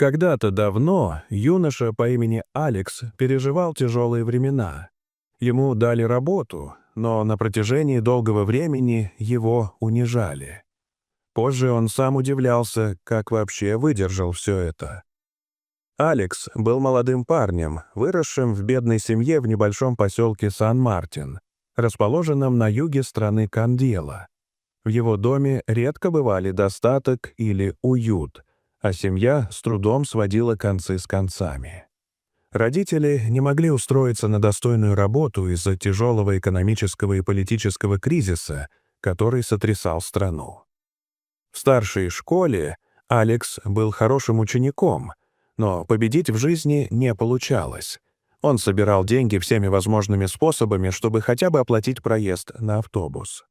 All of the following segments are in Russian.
Когда-то давно юноша по имени Алекс переживал тяжелые времена. Ему дали работу, но на протяжении долгого времени его унижали. Позже он сам удивлялся, как вообще выдержал все это. Алекс был молодым парнем, выросшим в бедной семье в небольшом поселке Сан-Мартин, расположенном на юге страны Кандьела. В его доме редко бывали достаток или уют, а семья с трудом сводила концы с концами. Родители не могли устроиться на достойную работу из-за тяжелого экономического и политического кризиса, который сотрясал страну. В старшей школе Алекс был хорошим учеником, но победить в жизни не получалось. Он собирал деньги всеми возможными способами, чтобы хотя бы оплатить проезд на автобус.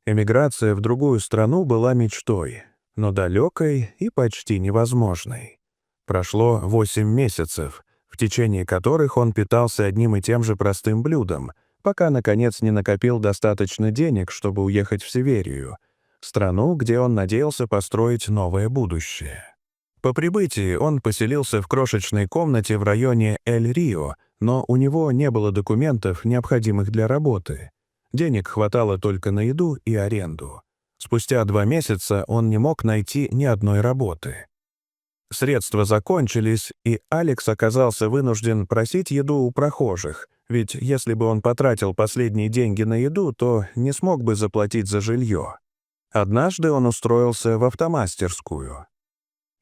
Эмиграция в другую страну была мечтой, но далекой и почти невозможной. Прошло 8 месяцев, в течение которых он питался одним и тем же простым блюдом, пока, наконец, не накопил достаточно денег, чтобы уехать в Северию, страну, где он надеялся построить новое будущее. По прибытии он поселился в крошечной комнате в районе Эль-Рио, но у него не было документов, необходимых для работы. Денег хватало только на еду и аренду. Спустя 2 месяца он не мог найти ни одной работы. Средства закончились, и Алекс оказался вынужден просить еду у прохожих, ведь если бы он потратил последние деньги на еду, то не смог бы заплатить за жилье. Однажды он устроился в автомастерскую.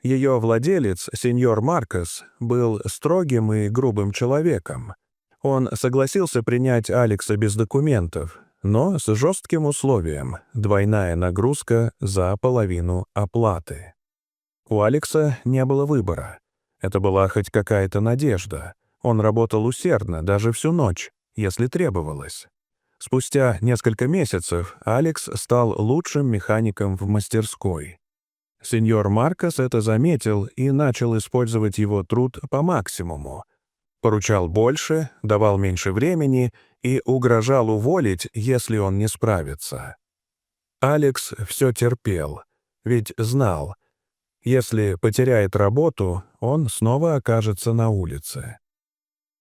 Ее владелец, сеньор Маркос, был строгим и грубым человеком. Он согласился принять Алекса без документов, но с жестким условием — двойная нагрузка за половину оплаты. У Алекса не было выбора. Это была хоть какая-то надежда. Он работал усердно, даже всю ночь, если требовалось. Спустя несколько месяцев Алекс стал лучшим механиком в мастерской. Сеньор Маркос это заметил и начал использовать его труд по максимуму. Поручал больше, давал меньше времени и угрожал уволить, если он не справится. Алекс все терпел, ведь знал, если потеряет работу, он снова окажется на улице.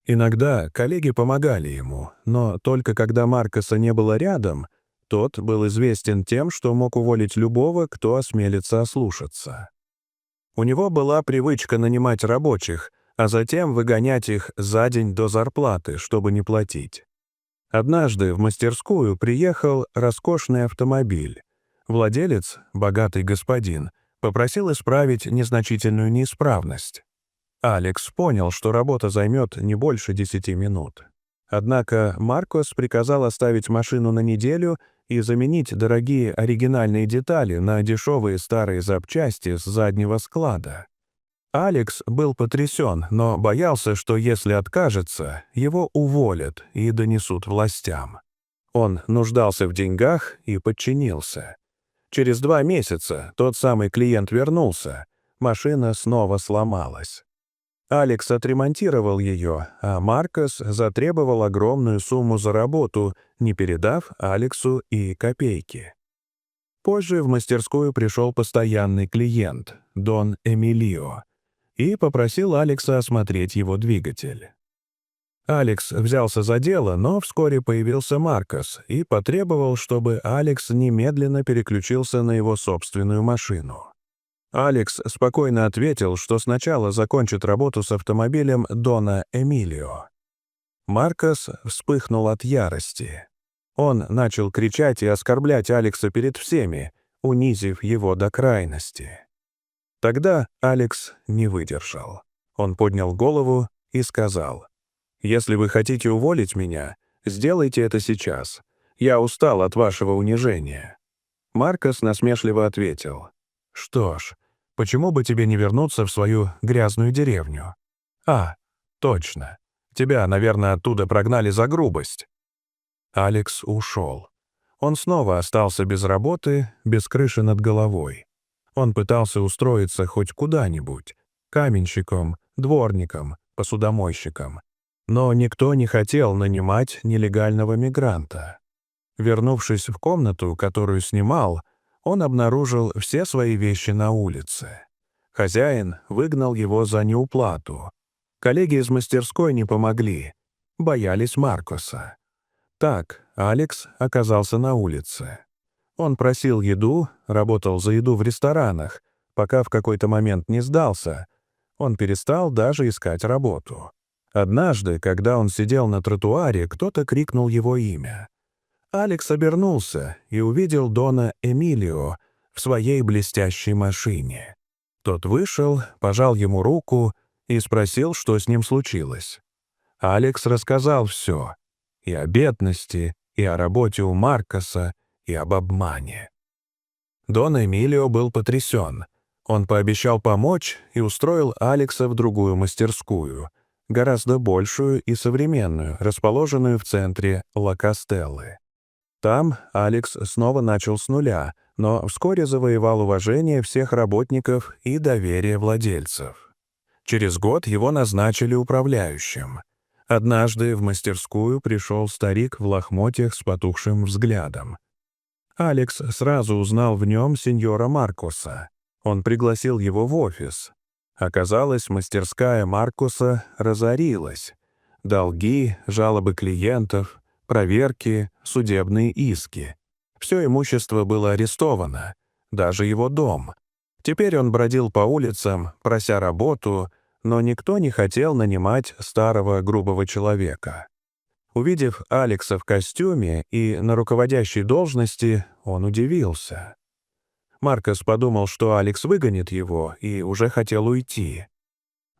Иногда коллеги помогали ему, но только когда Маркоса не было рядом, тот был известен тем, что мог уволить любого, кто осмелится ослушаться. У него была привычка нанимать рабочих, а затем выгонять их за день до зарплаты, чтобы не платить. Однажды в мастерскую приехал роскошный автомобиль. Владелец, богатый господин, попросил исправить незначительную неисправность. Алекс понял, что работа займет не больше 10 минут. Однако Маркос приказал оставить машину на неделю и заменить дорогие оригинальные детали на дешевые старые запчасти с заднего склада. Алекс был потрясен, но боялся, что если откажется, его уволят и донесут властям. Он нуждался в деньгах и подчинился. Через 2 месяца тот самый клиент вернулся, машина снова сломалась. Алекс отремонтировал ее, а Маркос затребовал огромную сумму за работу, не передав Алексу и копейки. Позже в мастерскую пришел постоянный клиент, Дон Эмилио, и попросил Алекса осмотреть его двигатель. Алекс взялся за дело, но вскоре появился Маркос и потребовал, чтобы Алекс немедленно переключился на его собственную машину. Алекс спокойно ответил, что сначала закончит работу с автомобилем Дона Эмилио. Маркос вспыхнул от ярости. Он начал кричать и оскорблять Алекса перед всеми, унизив его до крайности. Тогда Алекс не выдержал. Он поднял голову и сказал: «Если вы хотите уволить меня, сделайте это сейчас. Я устал от вашего унижения». Маркос насмешливо ответил: «Что ж, почему бы тебе не вернуться в свою грязную деревню? А, точно. Тебя, наверное, оттуда прогнали за грубость». Алекс ушел. Он снова остался без работы, без крыши над головой. Он пытался устроиться хоть куда-нибудь — каменщиком, дворником, посудомойщиком. Но никто не хотел нанимать нелегального мигранта. Вернувшись в комнату, которую снимал, он обнаружил все свои вещи на улице. Хозяин выгнал его за неуплату. Коллеги из мастерской не помогли, боялись Маркоса. Так Алекс оказался на улице. Он просил еду, работал за еду в ресторанах, пока в какой-то момент не сдался. Он перестал даже искать работу. Однажды, когда он сидел на тротуаре, кто-то крикнул его имя. Алекс обернулся и увидел Дона Эмилио в своей блестящей машине. Тот вышел, пожал ему руку и спросил, что с ним случилось. Алекс рассказал все: и о бедности, и о работе у Маркоса, и об обмане. Дон Эмилио был потрясен. Он пообещал помочь и устроил Алекса в другую мастерскую, гораздо большую и современную, расположенную в центре Ла Кастеллы. Там Алекс снова начал с нуля, но вскоре завоевал уважение всех работников и доверие владельцев. Через год его назначили управляющим. Однажды в мастерскую пришел старик в лохмотьях с потухшим взглядом. Алекс сразу узнал в нем сеньора Маркоса. Он пригласил его в офис. Оказалось, мастерская Маркоса разорилась. Долги, жалобы клиентов, проверки, судебные иски. Все имущество было арестовано, даже его дом. Теперь он бродил по улицам, прося работу, но никто не хотел нанимать старого грубого человека. Увидев Алекса в костюме и на руководящей должности, он удивился. Маркос подумал, что Алекс выгонит его, и уже хотел уйти.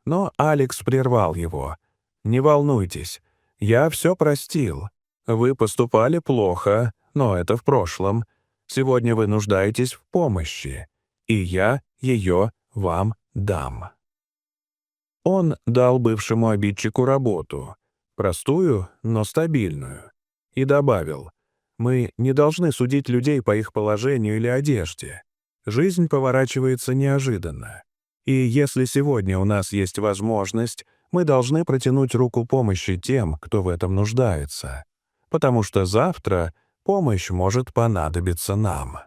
Но Алекс прервал его. «Не волнуйтесь, я все простил. Вы поступали плохо, но это в прошлом. Сегодня вы нуждаетесь в помощи, и я ее вам дам». Он дал бывшему обидчику работу, простую, но стабильную, и добавил: «Мы не должны судить людей по их положению или одежде. Жизнь поворачивается неожиданно. И если сегодня у нас есть возможность, мы должны протянуть руку помощи тем, кто в этом нуждается, потому что завтра помощь может понадобиться нам».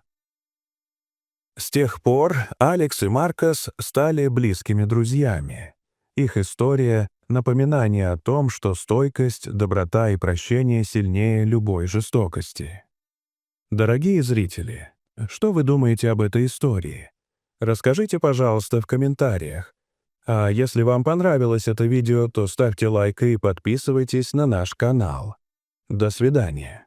С тех пор Алекс и Маркос стали близкими друзьями. Их история — напоминание о том, что стойкость, доброта и прощение сильнее любой жестокости. Дорогие зрители, что вы думаете об этой истории? Расскажите, пожалуйста, в комментариях. А если вам понравилось это видео, то ставьте лайк и подписывайтесь на наш канал. До свидания.